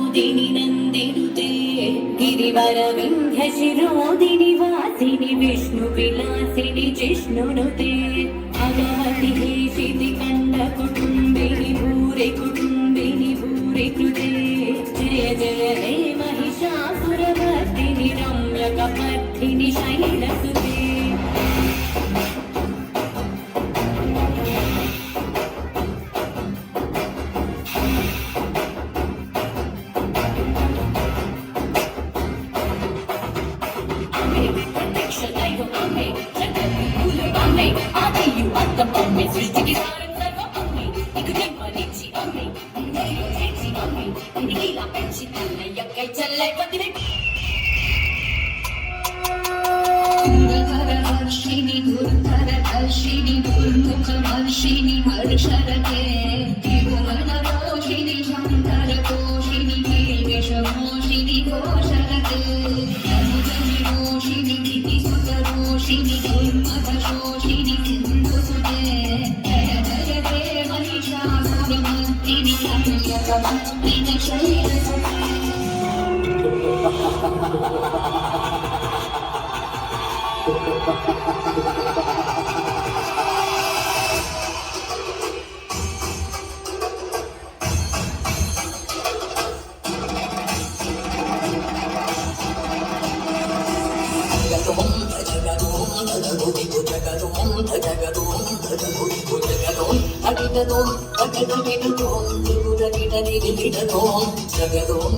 विनोदिनि नन्दिनुते गिरिवरविन्ध्यशिरोदिनि वासिनि विष्णुविलासिनि जिष्णुनुते भगवति हेशिति कण्डकुटुम्बिनि भूरि कुटुम्बिनि भूरि कृते जय जय हे महिषासुरमर्दिनि रम्यकपर्दिनि शैलसुते సృష్టికి సారం సర్వం అమ్మే నీకు జన్మనిచ్చి అమ్మే అందరిలో చేర్చి అమ్మే ఇలా పెంచి తల్లయ్యకై చల్లై పతిని హర్షిని దుర్ధర హర్షిని దుర్ముఖ హర్షిని హర్షరతే త్రిభువన రోషిని శంకర కోషిని కేశమోషిని ఘోషరతే అనుజని రోషిని దితి సుత రోషిని దుర్మద శోషిని సింధుసుతే జయ జయ హే మహిషాసురమర్దిని రమ్యకమర్దిని శైలసుతే జగదోం